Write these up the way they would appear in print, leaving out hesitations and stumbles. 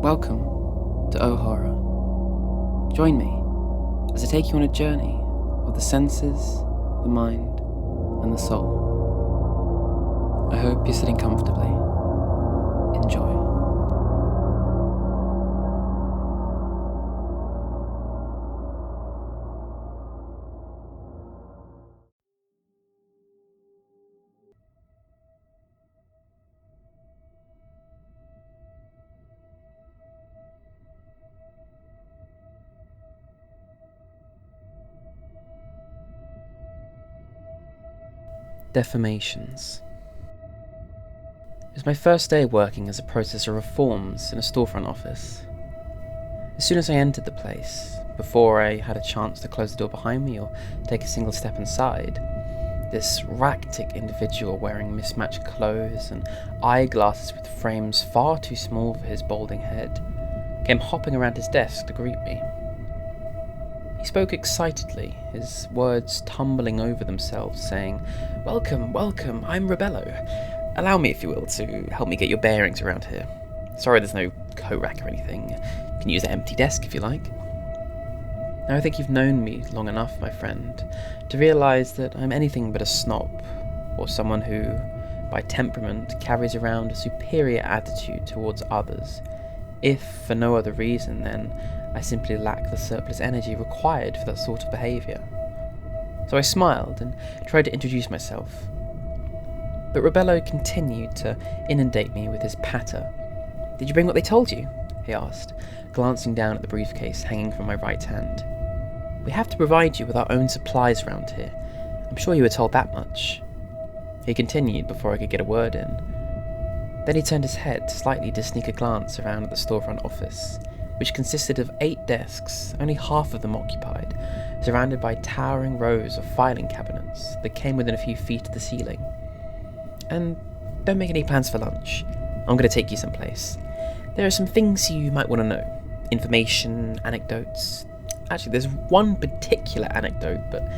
Welcome to O Horror. Join me as I take you on a journey of the senses, the mind, and the soul. I hope you're sitting comfortably. Enjoy. Deformations. It was my first day working as a processor of forms in a storefront office. As soon as I entered the place, before I had a chance to close the door behind me or take a single step inside, this racktic individual wearing mismatched clothes and eyeglasses with frames far too small for his balding head came hopping around his desk to greet me. He spoke excitedly, his words tumbling over themselves, saying, "Welcome, welcome, I'm Rebello. Allow me, if you will, to help me get your bearings around here. Sorry there's no coat rack or anything. You can use an empty desk if you like." Now I think you've known me long enough, my friend, to realise that I'm anything but a snob, or someone who, by temperament, carries around a superior attitude towards others, if for no other reason than I simply lack the surplus energy required for that sort of behaviour. So I smiled and tried to introduce myself. But Rebello continued to inundate me with his patter. "Did you bring what they told you?" he asked, glancing down at the briefcase hanging from my right hand. "We have to provide you with our own supplies around here. I'm sure you were told that much." He continued before I could get a word in. Then he turned his head slightly to sneak a glance around at the storefront office, which consisted of 8 desks, only half of them occupied, surrounded by towering rows of filing cabinets that came within a few feet of the ceiling. "And don't make any plans for lunch. I'm going to take you someplace. There are some things you might want to know. Information, anecdotes. Actually, there's one particular anecdote, but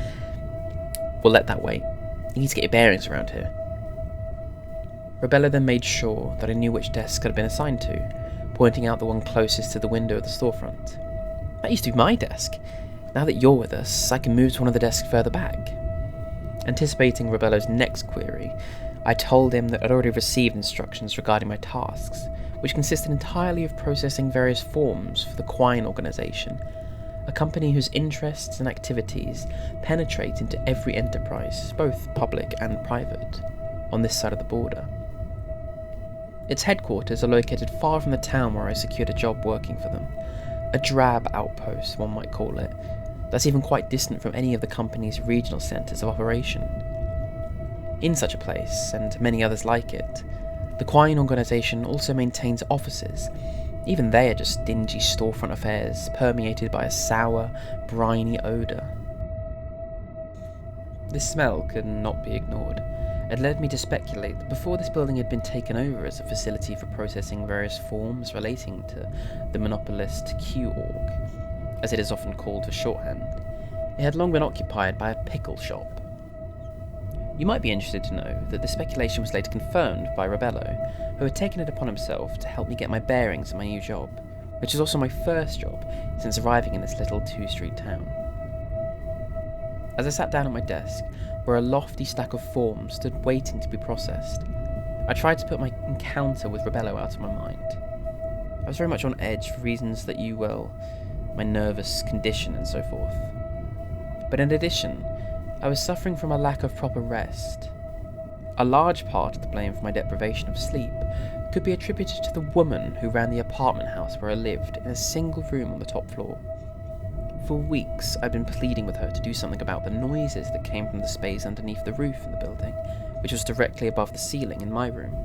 we'll let that wait. You need to get your bearings around here." Rebello then made sure that I knew which desk I'd been assigned to, pointing out the one closest to the window of the storefront. "That used to be my desk. Now that you're with us, I can move to one of the desks further back." Anticipating Rebello's next query, I told him that I'd already received instructions regarding my tasks, which consisted entirely of processing various forms for the Quine organization, a company whose interests and activities penetrate into every enterprise, both public and private, on this side of the border. Its headquarters are located far from the town where I secured a job working for them. A drab outpost, one might call it, that's even quite distant from any of the company's regional centres of operation. In such a place, and many others like it, the Quine organisation also maintains offices. Even they are just dingy storefront affairs, permeated by a sour, briny odour. This smell could not be ignored. It led me to speculate that before this building had been taken over as a facility for processing various forms relating to the monopolist Q-Org, as it is often called for shorthand, it had long been occupied by a pickle shop. You might be interested to know that this speculation was later confirmed by Rebello, who had taken it upon himself to help me get my bearings in my new job, which is also my first job since arriving in this little 2-street town. As I sat down at my desk, where a lofty stack of forms stood waiting to be processed, I tried to put my encounter with Rebello out of my mind. I was very much on edge for reasons that my nervous condition and so forth. But in addition, I was suffering from a lack of proper rest. A large part of the blame for my deprivation of sleep could be attributed to the woman who ran the apartment house where I lived in a single room on the top floor. For weeks, I'd been pleading with her to do something about the noises that came from the space underneath the roof in the building, which was directly above the ceiling in my room.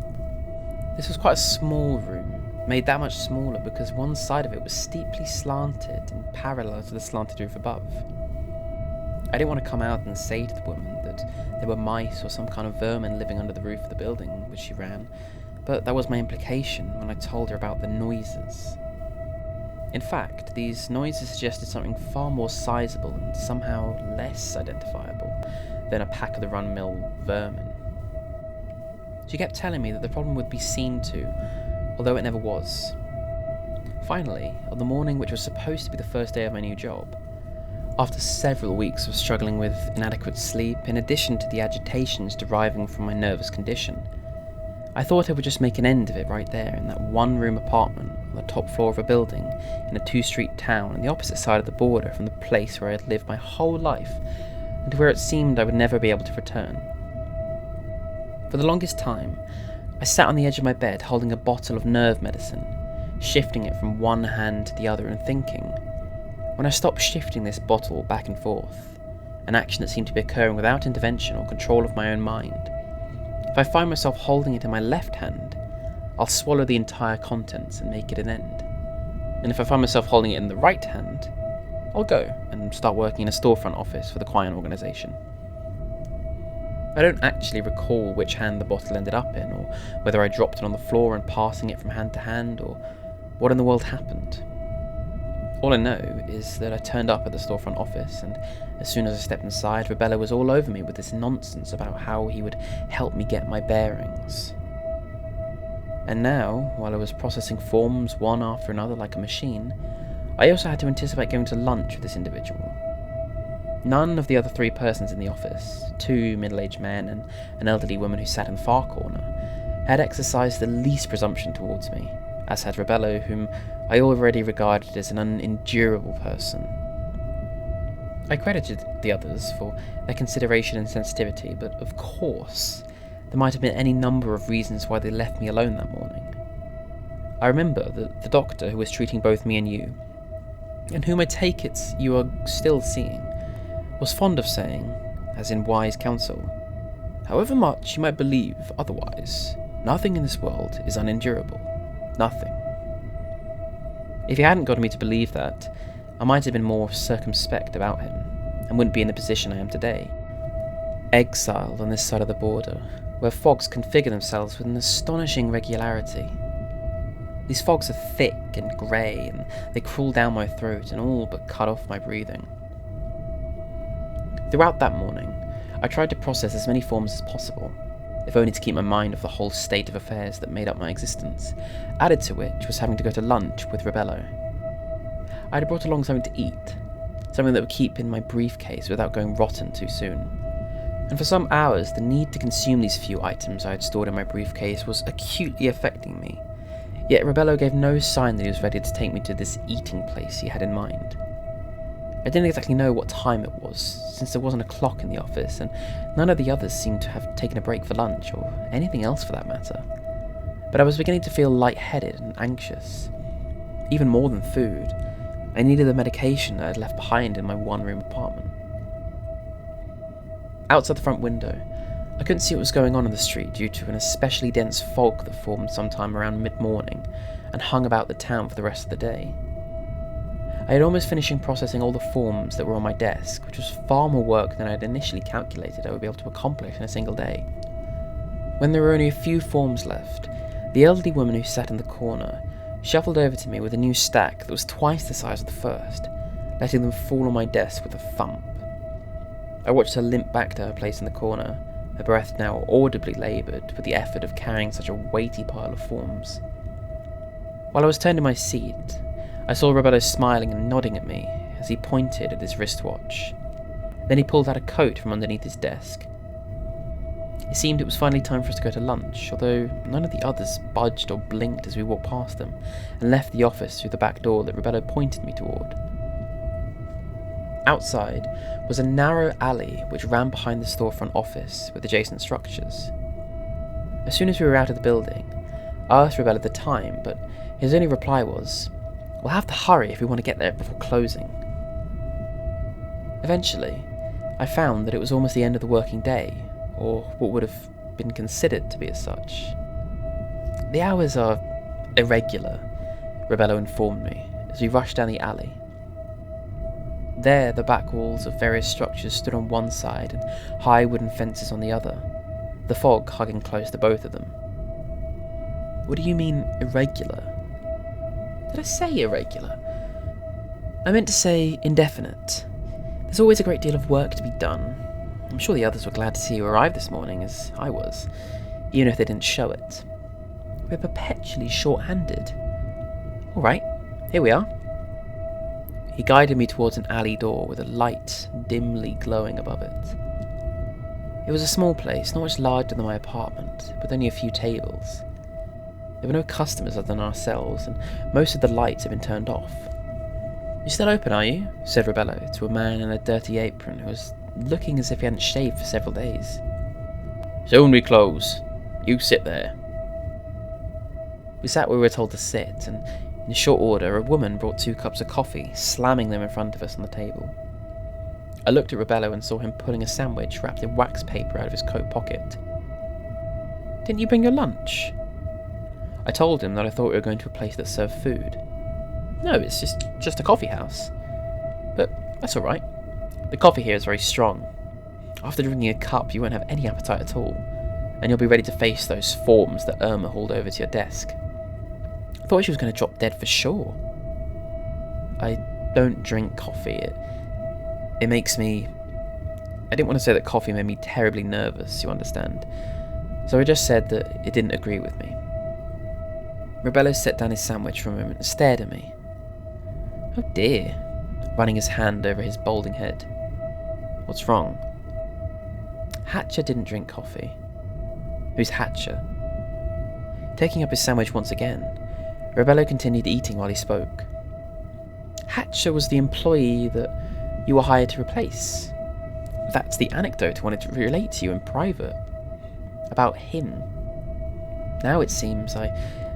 This was quite a small room, made that much smaller because one side of it was steeply slanted and parallel to the slanted roof above. I didn't want to come out and say to the woman that there were mice or some kind of vermin living under the roof of the building which she ran, but that was my implication when I told her about the noises. In fact, these noises suggested something far more sizable and somehow less identifiable than a pack of the run-of-the-mill vermin. She kept telling me that the problem would be seen to, although it never was. Finally, on the morning which was supposed to be the first day of my new job, after several weeks of struggling with inadequate sleep, in addition to the agitations deriving from my nervous condition, I thought I would just make an end of it right there in that one-room apartment on the top floor of a building in a two-street town on the opposite side of the border from the place where I had lived my whole life and to where it seemed I would never be able to return. For the longest time, I sat on the edge of my bed holding a bottle of nerve medicine, shifting it from one hand to the other and thinking, when I stopped shifting this bottle back and forth, an action that seemed to be occurring without intervention or control of my own mind, if I find myself holding it in my left hand, I'll swallow the entire contents and make it an end. And if I find myself holding it in the right hand, I'll go and start working in a storefront office for the client organisation. I don't actually recall which hand the bottle ended up in, or whether I dropped it on the floor and passing it from hand to hand, or what in the world happened. All I know is that I turned up at the storefront office, and as soon as I stepped inside, Rebello was all over me with this nonsense about how he would help me get my bearings. And now, while I was processing forms one after another like a machine, I also had to anticipate going to lunch with this individual. None of the other three persons in the office, two middle-aged men and an elderly woman who sat in the far corner, had exercised the least presumption towards me, as had Rebello, whom I already regarded as an unendurable person. I credited the others for their consideration and sensitivity, but of course, there might have been any number of reasons why they left me alone that morning. I remember that the doctor who was treating both me and you, and whom I take it you are still seeing, was fond of saying, as in wise counsel, however much you might believe otherwise, nothing in this world is unendurable. Nothing. If he hadn't gotten me to believe that, I might have been more circumspect about him, and wouldn't be in the position I am today. Exiled on this side of the border, where fogs configure themselves with an astonishing regularity. These fogs are thick and grey, and they crawl down my throat and all but cut off my breathing. Throughout that morning, I tried to process as many forms as possible, if only to keep my mind off the whole state of affairs that made up my existence, added to which was having to go to lunch with Rebello. I had brought along something to eat, something that would keep in my briefcase without going rotten too soon, and for some hours the need to consume these few items I had stored in my briefcase was acutely affecting me, yet Rebello gave no sign that he was ready to take me to this eating place he had in mind. I didn't exactly know what time it was, since there wasn't a clock in the office, and none of the others seemed to have taken a break for lunch, or anything else for that matter. But I was beginning to feel lightheaded and anxious. Even more than food, I needed the medication that I had left behind in my one-room apartment. Outside the front window, I couldn't see what was going on in the street due to an especially dense fog that formed sometime around mid-morning and hung about the town for the rest of the day. I had almost finished processing all the forms that were on my desk, which was far more work than I had initially calculated I would be able to accomplish in a single day. When there were only a few forms left, the elderly woman who sat in the corner shuffled over to me with a new stack that was twice the size of the first, letting them fall on my desk with a thump. I watched her limp back to her place in the corner, her breath now audibly laboured with the effort of carrying such a weighty pile of forms. While I was turned in my seat, I saw Roberto smiling and nodding at me as he pointed at his wristwatch. Then he pulled out a coat from underneath his desk. It seemed it was finally time for us to go to lunch, although none of the others budged or blinked as we walked past them and left the office through the back door that Roberto pointed me toward. Outside was a narrow alley which ran behind the storefront office with adjacent structures. As soon as we were out of the building, I asked Roberto the time, but his only reply was, "We'll have to hurry if we want to get there before closing." Eventually, I found that it was almost the end of the working day, or what would have been considered to be as such. "The hours are irregular," Rebello informed me as we rushed down the alley. There, the back walls of various structures stood on one side and high wooden fences on the other, the fog hugging close to both of them. "What do you mean, irregular?" "Did I say irregular? I meant to say indefinite. There's always a great deal of work to be done. I'm sure the others were glad to see you arrive this morning, as I was, even if they didn't show it. We're perpetually short-handed. All right, Here we are. He guided me towards an alley door with a light dimly glowing above it. It was a small place, not much larger than my apartment, with only a few tables. There were no customers other than ourselves, and most of the lights had been turned off. "You still open, are you?" said Rebello to a man in a dirty apron who was looking as if he hadn't shaved for several days. "Soon we close. You sit there." We sat where we were told to sit, and in short order a woman brought 2 cups of coffee, slamming them in front of us on the table. I looked at Rebello and saw him pulling a sandwich wrapped in wax paper out of his coat pocket. "Didn't you bring your lunch?" I told him that I thought we were going to a place that served food. "No, it's just a coffee house." "But that's alright. The coffee here is very strong. After drinking a cup you won't have any appetite at all, and you'll be ready to face those forms that Irma hauled over to your desk." I thought she was going to drop dead for sure. "I don't drink coffee. It makes me..." I didn't want to say that coffee made me terribly nervous, you understand, so I just said that it didn't agree with me. Rebello set down his sandwich for a moment and stared at me. "Oh dear," running his hand over his balding head. "What's wrong?" "Hatcher didn't drink coffee." "Who's Hatcher?" Taking up his sandwich once again, Rebello continued eating while he spoke. "Hatcher was the employee that you were hired to replace. That's the anecdote I wanted to relate to you in private. About him. Now it seems I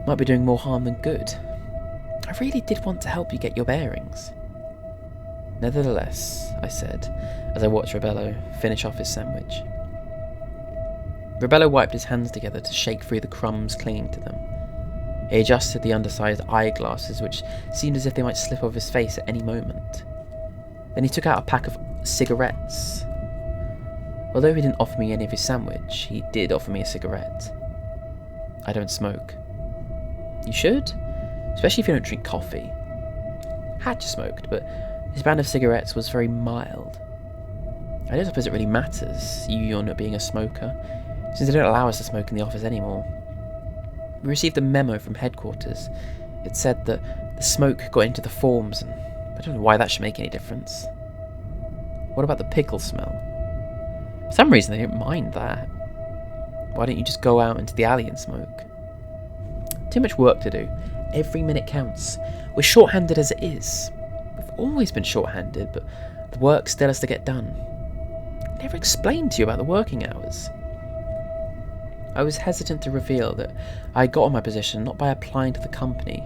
might be doing more harm than good. I really did want to help you get your bearings." "Nevertheless," I said, as I watched Rebello finish off his sandwich. Rebello wiped his hands together to shake free the crumbs clinging to them. He adjusted the undersized eyeglasses, which seemed as if they might slip off his face at any moment. Then he took out a pack of cigarettes. Although he didn't offer me any of his sandwich, he did offer me a cigarette. "I don't smoke." "You should, especially if you don't drink coffee." Hatcher smoked, but his brand of cigarettes was very mild. I don't suppose it really matters, you not being a smoker, since they don't allow us to smoke in the office anymore. We received a memo from headquarters. It said that the smoke got into the forms, and I don't know why that should make any difference. "What about the pickle smell?" "For some reason they don't mind that." "Why don't you just go out into the alley and smoke?" "Too much work to do. Every minute counts. We're short-handed as it is. We've always been short-handed, but the work still has to get done. I never explained to you about the working hours." I was hesitant to reveal that I got on my position not by applying to the company,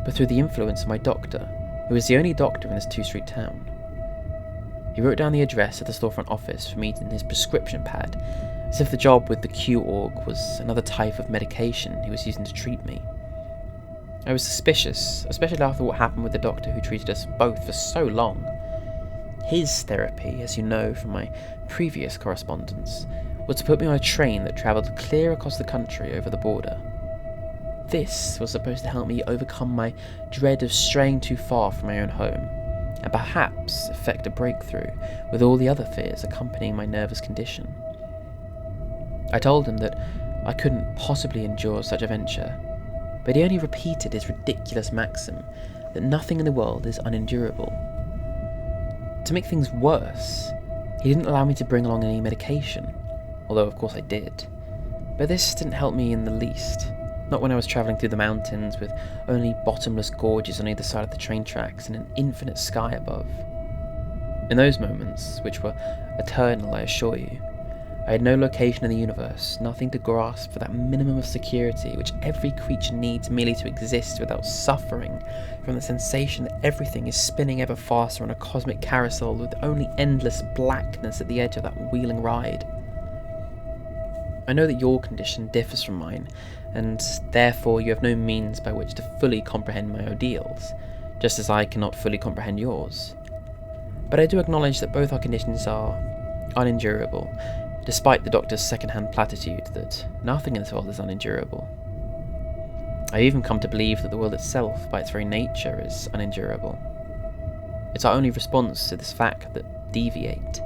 but through the influence of my doctor, who is the only doctor in this 2-street town. He wrote down the address of the storefront office for me in his prescription pad, as if the job with the Q-org was another type of medication he was using to treat me. I was suspicious, especially after what happened with the doctor who treated us both for so long. His therapy, as you know from my previous correspondence, was to put me on a train that travelled clear across the country over the border. This was supposed to help me overcome my dread of straying too far from my own home, and perhaps effect a breakthrough with all the other fears accompanying my nervous condition. I told him that I couldn't possibly endure such a venture, but he only repeated his ridiculous maxim that nothing in the world is unendurable. To make things worse, he didn't allow me to bring along any medication, although of course I did. But this didn't help me in the least, not when I was travelling through the mountains with only bottomless gorges on either side of the train tracks and an infinite sky above. In those moments, which were eternal I assure you, I had no location in the universe, nothing to grasp for that minimum of security which every creature needs merely to exist without suffering from the sensation that everything is spinning ever faster on a cosmic carousel with only endless blackness at the edge of that wheeling ride. I know that your condition differs from mine, and therefore you have no means by which to fully comprehend my ordeals, just as I cannot fully comprehend yours. But I do acknowledge that both our conditions are unendurable, despite the doctor's second-hand platitude that nothing in this world is unendurable. I've even come to believe that the world itself, by its very nature, is unendurable. It's our only response to this fact that deviate,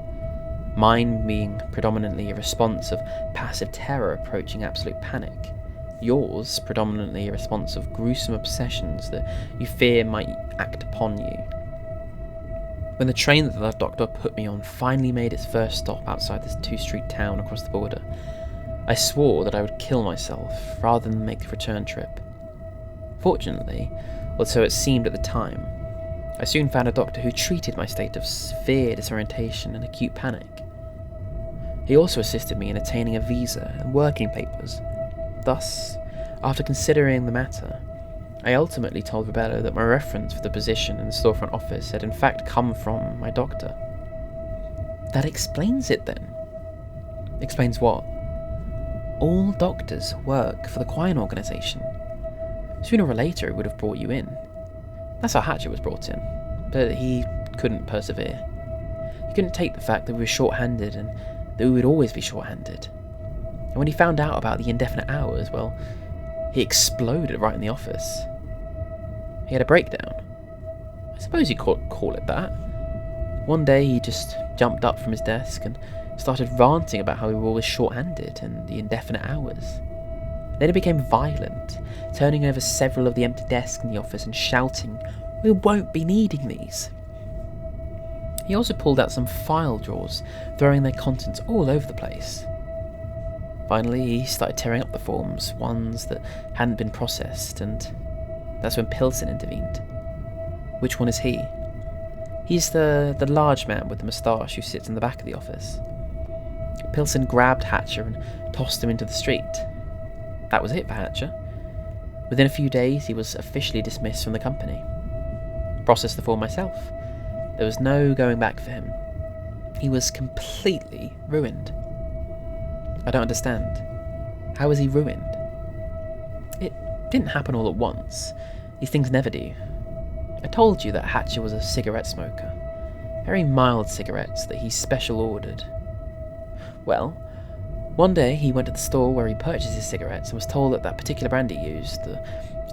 mine being predominantly a response of passive terror approaching absolute panic, yours predominantly a response of gruesome obsessions that you fear might act upon you. When the train that the doctor put me on finally made its first stop outside this 2-street town across the border, I swore that I would kill myself rather than make the return trip. Fortunately, or so it seemed at the time, I soon found a doctor who treated my state of severe disorientation and acute panic. He also assisted me in attaining a visa and working papers. Thus, after considering the matter, I ultimately told Rebello that my reference for the position in the storefront office had in fact come from my doctor. That explains it then. Explains what? All doctors work for the Quine organisation. Sooner or later it would have brought you in. That's how Hatcher was brought in, but he couldn't persevere. He couldn't take the fact that we were short-handed and that we would always be short-handed. And when he found out about the indefinite hours, well, he exploded right in the office. He had a breakdown. I suppose you could call it that. One day he just jumped up from his desk and started ranting about how we were always short-handed and the indefinite hours. Then he became violent, turning over several of the empty desks in the office and shouting, "We won't be needing these." He also pulled out some file drawers, throwing their contents all over the place. Finally, he started tearing up the forms, ones that hadn't been processed, and that's when Pilson intervened. Which one is he? He's the large man with the moustache who sits in the back of the office. Pilson grabbed Hatcher and tossed him into the street. That was it for Hatcher. Within a few days, he was officially dismissed from the company. Processed the form myself. There was no going back for him. He was completely ruined. I don't understand. How was he ruined? It didn't happen all at once. These things never do. I told you that Hatcher was a cigarette smoker. Very mild cigarettes that he special ordered. Well, one day he went to the store where he purchased his cigarettes and was told that that particular brand he used,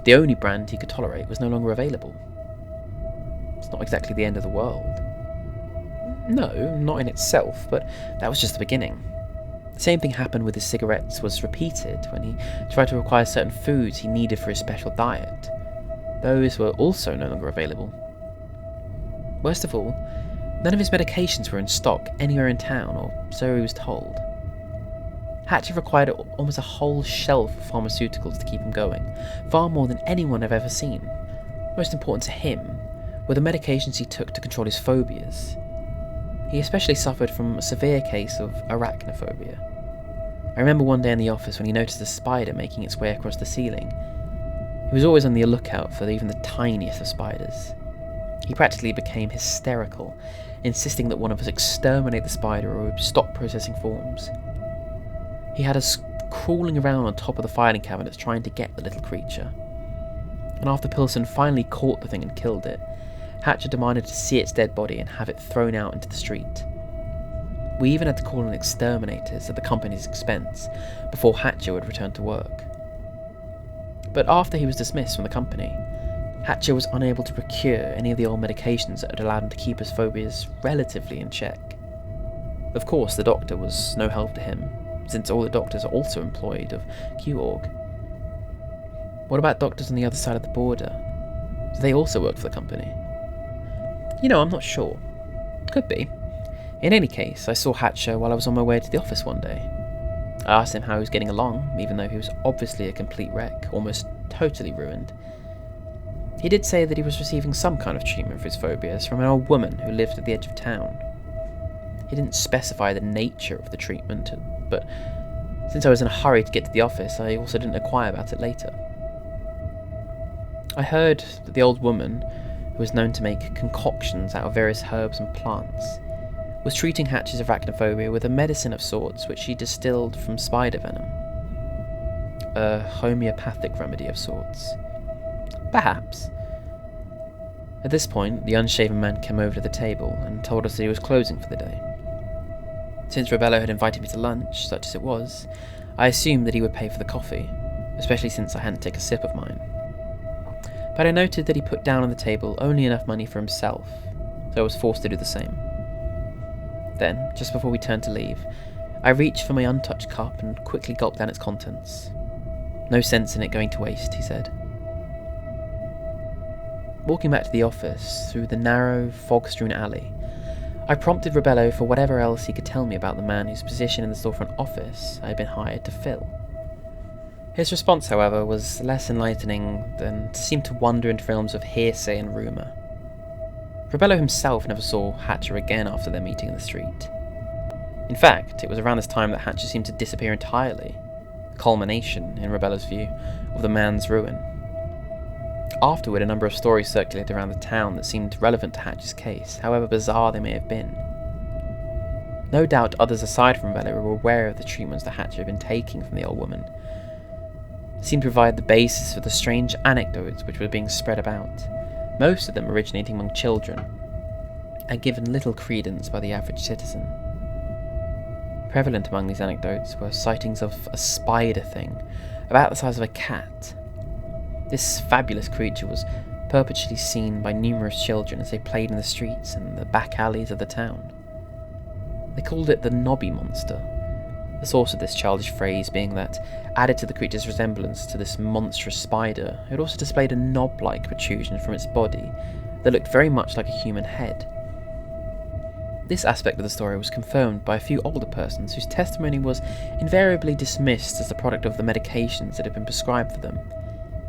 the only brand he could tolerate, was no longer available. It's not exactly the end of the world. No, not in itself, but that was just the beginning. The same thing happened with his cigarettes was repeated when he tried to acquire certain foods he needed for his special diet. Those were also no longer available. Worst of all, none of his medications were in stock anywhere in town, or so he was told. Hatcher required almost a whole shelf of pharmaceuticals to keep him going, far more than anyone I've ever seen. Most important to him were the medications he took to control his phobias. He especially suffered from a severe case of arachnophobia. I remember one day in the office when he noticed a spider making its way across the ceiling. He was always on the lookout for even the tiniest of spiders. He practically became hysterical, insisting that one of us exterminate the spider or stop processing forms. He had us crawling around on top of the filing cabinets trying to get the little creature. And after Pilson finally caught the thing and killed it, Hatcher demanded to see its dead body and have it thrown out into the street. We even had to call in exterminators at the company's expense before Hatcher would return to work. But after he was dismissed from the company, Hatcher was unable to procure any of the old medications that had allowed him to keep his phobias relatively in check. Of course, the doctor was no help to him, since all the doctors are also employed of Q-Org. What about doctors on the other side of the border? Do they also work for the company? I'm not sure. Could be. In any case, I saw Hatcher while I was on my way to the office one day. I asked him how he was getting along, even though he was obviously a complete wreck, almost totally ruined. He did say that he was receiving some kind of treatment for his phobias from an old woman who lived at the edge of town. He didn't specify the nature of the treatment, but since I was in a hurry to get to the office, I also didn't inquire about it later. I heard that the old woman, who was known to make concoctions out of various herbs and plants, was treating Hatcher's arachnophobia with a medicine of sorts which she distilled from spider venom. A homeopathic remedy of sorts. Perhaps. At this point, the unshaven man came over to the table and told us that he was closing for the day. Since Rebello had invited me to lunch, such as it was, I assumed that he would pay for the coffee, especially since I hadn't taken a sip of mine. But I noted that he put down on the table only enough money for himself, so I was forced to do the same. Then, just before we turned to leave, I reached for my untouched cup and quickly gulped down its contents. No sense in it going to waste, he said. Walking back to the office, through the narrow, fog-strewn alley, I prompted Rebello for whatever else he could tell me about the man whose position in the storefront office I had been hired to fill. His response, however, was less enlightening than seemed to wander into realms of hearsay and rumour. Rebello himself never saw Hatcher again after their meeting in the street. In fact, it was around this time that Hatcher seemed to disappear entirely, a culmination, in Rebello's view, of the man's ruin. Afterward, a number of stories circulated around the town that seemed relevant to Hatcher's case, however bizarre they may have been. No doubt others aside from Rebello were aware of the treatments that Hatcher had been taking from the old woman. It seemed to provide the basis for the strange anecdotes which were being spread about, most of them originating among children, and given little credence by the average citizen. Prevalent among these anecdotes were sightings of a spider thing, about the size of a cat. This fabulous creature was perpetually seen by numerous children as they played in the streets and the back alleys of the town. They called it the knobby monster, the source of this childish phrase being that, added to the creature's resemblance to this monstrous spider, it also displayed a knob-like protrusion from its body that looked very much like a human head. This aspect of the story was confirmed by a few older persons whose testimony was invariably dismissed as the product of the medications that had been prescribed for them,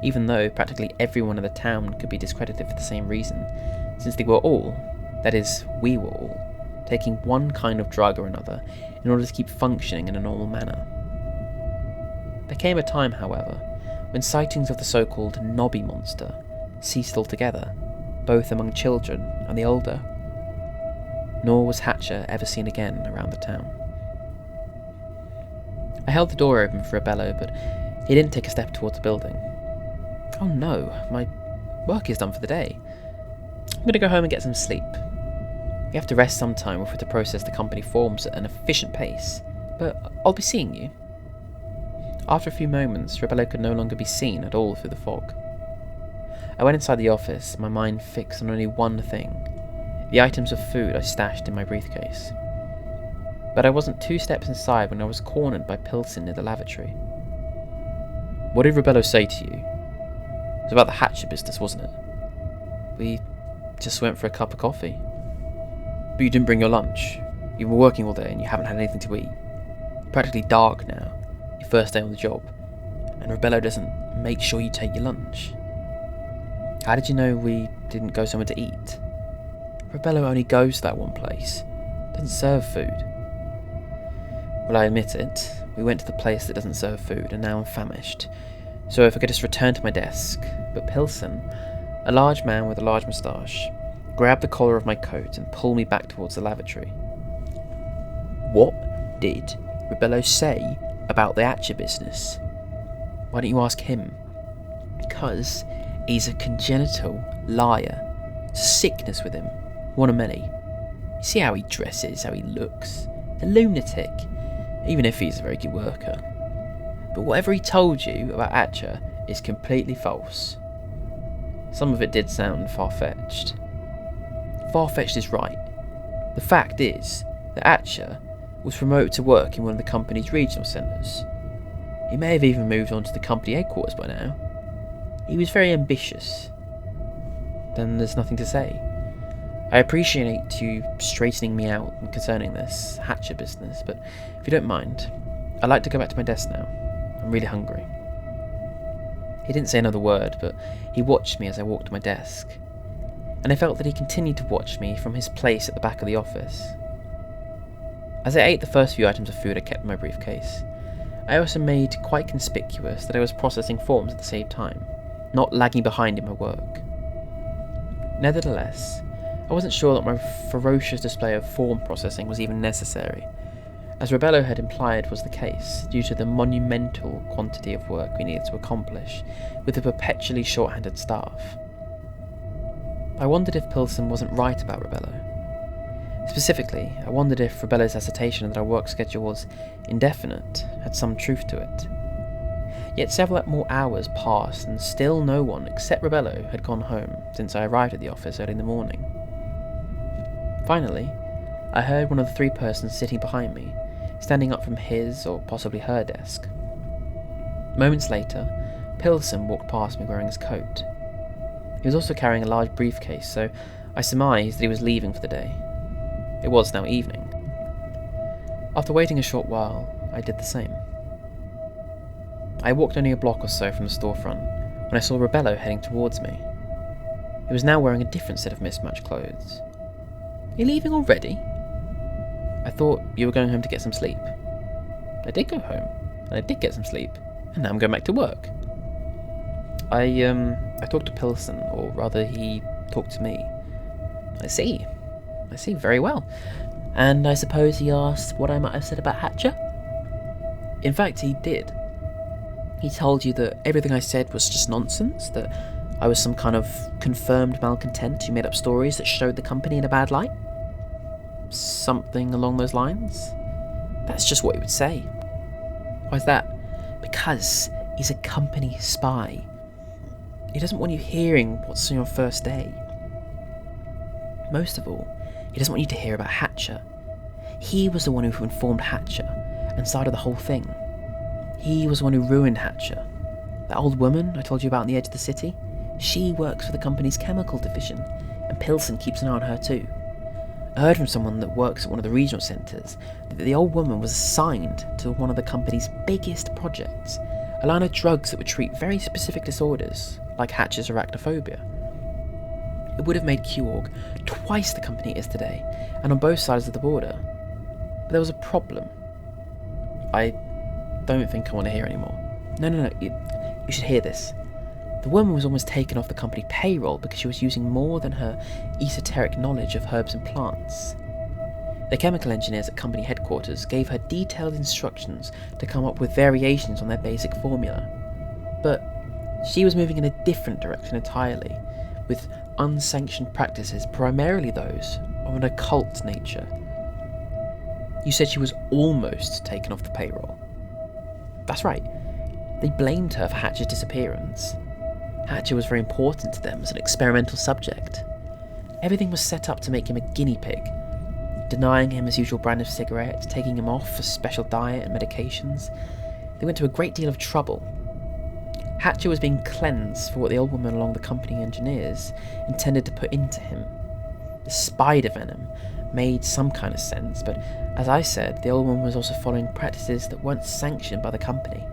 even though practically everyone in the town could be discredited for the same reason, since they were all, that is, we were all, taking one kind of drug or another in order to keep functioning in a normal manner. There came a time, however, when sightings of the so-called knobby monster ceased altogether, both among children and the older. Nor was Hatcher ever seen again around the town. I held the door open for Rebello, but he didn't take a step towards the building. Oh no, my work is done for the day. I'm going to go home and get some sleep. We have to rest sometime if we're to process the company forms at an efficient pace, but I'll be seeing you. After a few moments, Rebello could no longer be seen at all through the fog. I went inside the office, my mind fixed on only one thing, the items of food I stashed in my briefcase. But I wasn't 2 steps inside when I was cornered by Pilson near the lavatory. What did Rebello say to you? It was about the Hatcher business, wasn't it? We just went for a cup of coffee. But you didn't bring your lunch. You've been working all day and you haven't had anything to eat. Practically dark now, your first day on the job, and Rebello doesn't make sure you take your lunch. How did you know we didn't go somewhere to eat? Rebello only goes to that one place. It doesn't serve food. Well, I admit it. We went to the place that doesn't serve food, and now I'm famished. So if I could just return to my desk. But Pilson, a large man with a large moustache, grabbed the collar of my coat and pulled me back towards the lavatory. What did Rebello say about the Hatcher business? Why don't you ask him? Because he's a congenital liar. It's a sickness with him, one of many. You see how he dresses, how he looks. A lunatic, even if he's a very good worker. But whatever he told you about Hatcher is completely false. Some of it did sound far-fetched. Far-fetched is right. The fact is that Hatcher was promoted to work in one of the company's regional centres. He may have even moved on to the company headquarters by now. He was very ambitious. Then there's nothing to say. I appreciate you straightening me out concerning this Hatcher business, but if you don't mind, I'd like to go back to my desk now. I'm really hungry. He didn't say another word, but he watched me as I walked to my desk, and I felt that he continued to watch me from his place at the back of the office. As I ate the first few items of food I kept in my briefcase, I also made quite conspicuous that I was processing forms at the same time, not lagging behind in my work. Nevertheless, I wasn't sure that my ferocious display of form processing was even necessary, as Rebello had implied was the case, due to the monumental quantity of work we needed to accomplish with the perpetually short-handed staff. I wondered if Pilson wasn't right about Rebello. Specifically, I wondered if Rebello's assertion that our work schedule was indefinite had some truth to it. Yet several more hours passed and still no one except Rebello had gone home since I arrived at the office early in the morning. Finally, I heard one of the 3 persons sitting behind me, standing up from his or possibly her desk. Moments later, Pilson walked past me wearing his coat. He was also carrying a large briefcase, so I surmised that he was leaving for the day. It was now evening. After waiting a short while, I did the same. I walked only a block or so from the storefront when I saw Rebello heading towards me. He was now wearing a different set of mismatched clothes. "You leaving already?" "I thought you were going home to get some sleep." "I did go home, and I did get some sleep, and now I'm going back to work." I talked to Pilson, or rather he talked to me." I see, very well. And I suppose he asked what I might have said about Hatcher?" "In fact, he did. He told you that everything I said was just nonsense, that I was some kind of confirmed malcontent who made up stories that showed the company in a bad light?" "Something along those lines." "That's just what he would say." "Why's that?" "Because he's a company spy. He doesn't want you hearing what's on your first day. Most of all, he doesn't want you to hear about Hatcher. He was the one who informed Hatcher and started the whole thing. He was the one who ruined Hatcher. That old woman I told you about on the edge of the city, she works for the company's chemical division, and Pilson keeps an eye on her too. I heard from someone that works at one of the regional centres that the old woman was assigned to one of the company's biggest projects, a line of drugs that would treat very specific disorders, like Hatcher's arachnophobia. It would have made Q-Org twice the company it is today, and on both sides of the border. But there was a problem. I don't think I want to hear anymore. No, you should hear this. The woman was almost taken off the company payroll because she was using more than her esoteric knowledge of herbs and plants. The chemical engineers at company headquarters gave her detailed instructions to come up with variations on their basic formula. But she was moving in a different direction entirely, with unsanctioned practices, primarily those of an occult nature. You said she was almost taken off the payroll. That's right. They blamed her for Hatcher's disappearance. Hatcher was very important to them as an experimental subject. Everything was set up to make him a guinea pig, denying him his usual brand of cigarettes, taking him off for special diet and medications. They went to a great deal of trouble. Hatcher was being cleansed for what the old woman along the company engineers intended to put into him. The spider venom made some kind of sense, but as I said, the old woman was also following practices that weren't sanctioned by the company,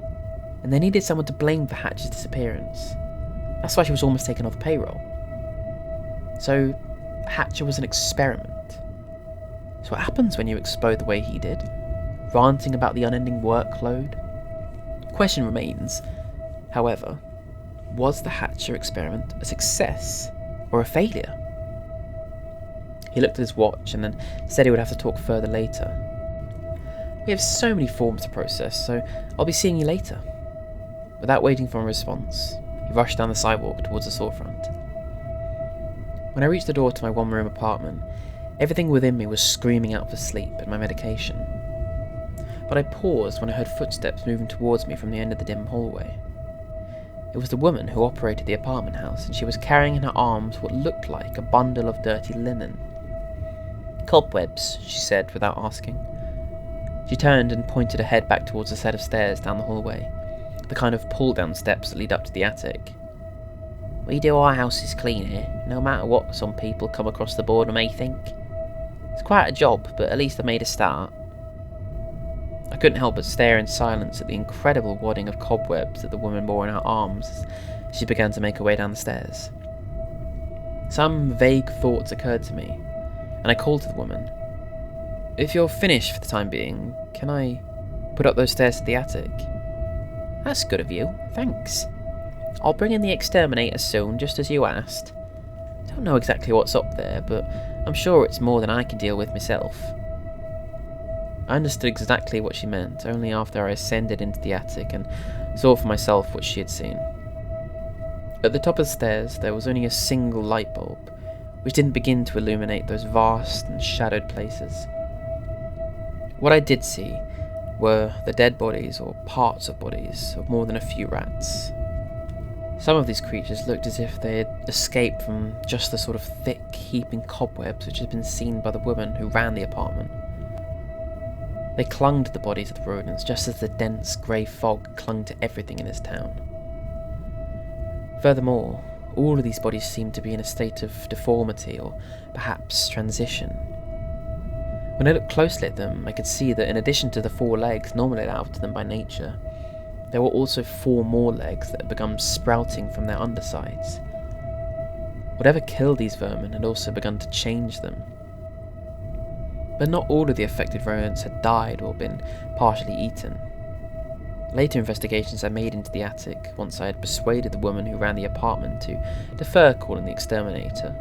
and they needed someone to blame for Hatcher's disappearance. That's why she was almost taken off payroll. So Hatcher was an experiment. So what happens when you explode the way he did? Ranting about the unending workload? The question remains, however, was the Hatcher experiment a success or a failure? He looked at his watch and then said he would have to talk further later. "We have so many forms to process, so I'll be seeing you later." Without waiting for a response, he rushed down the sidewalk towards the storefront. When I reached the door to my one-room apartment, everything within me was screaming out for sleep and my medication. But I paused when I heard footsteps moving towards me from the end of the dim hallway. It was the woman who operated the apartment house, and she was carrying in her arms what looked like a bundle of dirty linen. "Cobwebs," she said without asking. She turned and pointed her head back towards a set of stairs down the hallway, the kind of pull-down steps that lead up to the attic. "We do our houses clean here, no matter what some people come across the border may think. It's quite a job, but at least I made a start." I couldn't help but stare in silence at the incredible wadding of cobwebs that the woman bore in her arms as she began to make her way down the stairs. Some vague thoughts occurred to me, and I called to the woman. "If you're finished for the time being, can I put up those stairs to the attic?" "That's good of you, thanks. I'll bring in the exterminator soon, just as you asked. Don't know exactly what's up there, but I'm sure it's more than I can deal with myself." I understood exactly what she meant only after I ascended into the attic and saw for myself what she had seen. At the top of the stairs there was only a single light bulb, which didn't begin to illuminate those vast and shadowed places. What I did see were the dead bodies, or parts of bodies, of more than a few rats. Some of these creatures looked as if they had escaped from just the sort of thick, heaping cobwebs which had been seen by the woman who ran the apartment. They clung to the bodies of the rodents just as the dense grey fog clung to everything in his town. Furthermore, all of these bodies seemed to be in a state of deformity or perhaps transition. When I looked closely at them, I could see that in addition to the 4 legs normally allowed to them by nature, there were also 4 more legs that had begun sprouting from their undersides. Whatever killed these vermin had also begun to change them. But not all of the affected rodents had died or been partially eaten. Later investigations I made into the attic, once I had persuaded the woman who ran the apartment to defer calling the exterminator,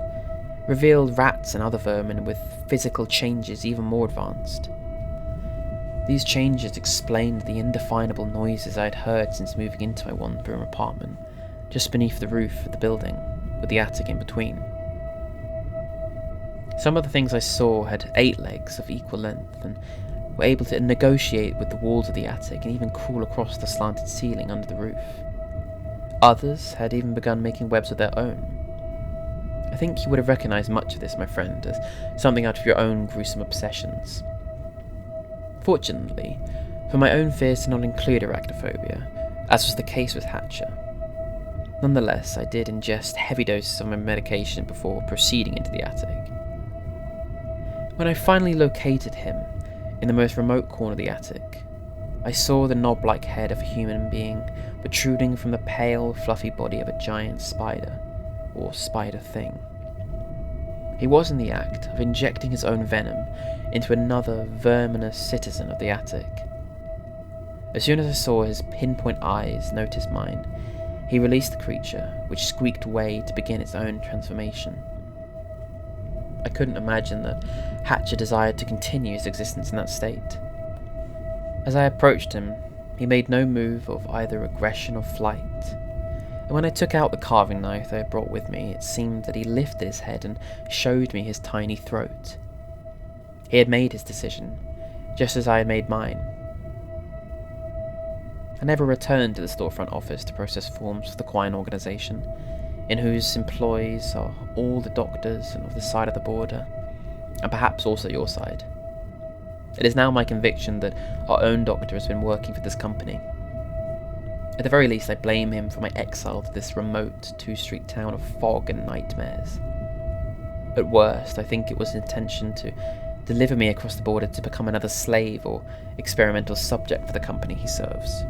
revealed rats and other vermin with physical changes even more advanced. These changes explained the indefinable noises I had heard since moving into my one-room apartment, just beneath the roof of the building, with the attic in between. Some of the things I saw had 8 legs of equal length and were able to negotiate with the walls of the attic and even crawl across the slanted ceiling under the roof. Others had even begun making webs of their own. I think you would have recognised much of this, my friend, as something out of your own gruesome obsessions. Fortunately, for my own fears did not include arachnophobia, as was the case with Hatcher. Nonetheless, I did ingest heavy doses of my medication before proceeding into the attic. When I finally located him, in the most remote corner of the attic, I saw the knob-like head of a human being protruding from the pale, fluffy body of a giant spider, or spider thing. He was in the act of injecting his own venom into another verminous citizen of the attic. As soon as I saw his pinpoint eyes notice mine, he released the creature, which squeaked away to begin its own transformation. I couldn't imagine that Hatcher desired to continue his existence in that state. As I approached him, he made no move of either aggression or flight, and when I took out the carving knife I had brought with me, it seemed that he lifted his head and showed me his tiny throat. He had made his decision, just as I had made mine. I never returned to the storefront office to process forms for the Quine organisation, in whose employees are all the doctors and of this side of the border, and perhaps also your side. It is now my conviction that our own doctor has been working for this company. At the very least, I blame him for my exile to this remote 2-street town of fog and nightmares. At worst, I think it was his intention to deliver me across the border to become another slave or experimental subject for the company he serves.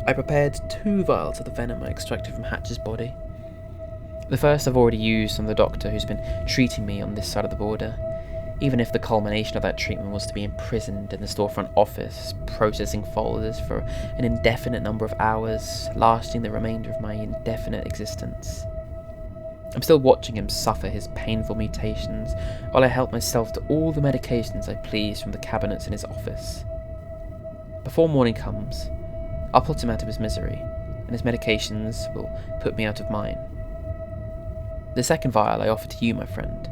I prepared 2 vials of the venom I extracted from Hatch's body. The first I've already used on the doctor who's been treating me on this side of the border, even if the culmination of that treatment was to be imprisoned in the storefront office, processing folders for an indefinite number of hours, lasting the remainder of my indefinite existence. I'm still watching him suffer his painful mutations, while I help myself to all the medications I please from the cabinets in his office. Before morning comes, I'll put him out of his misery, and his medications will put me out of mine. The second vial I offer to you, my friend.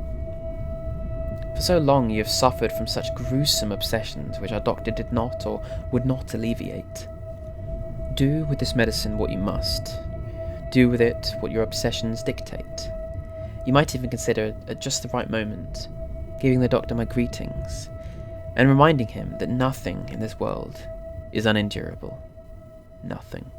For so long you have suffered from such gruesome obsessions which our doctor did not or would not alleviate. Do with this medicine what you must. Do with it what your obsessions dictate. You might even consider, at just the right moment, giving the doctor my greetings, and reminding him that nothing in this world is unendurable. Nothing.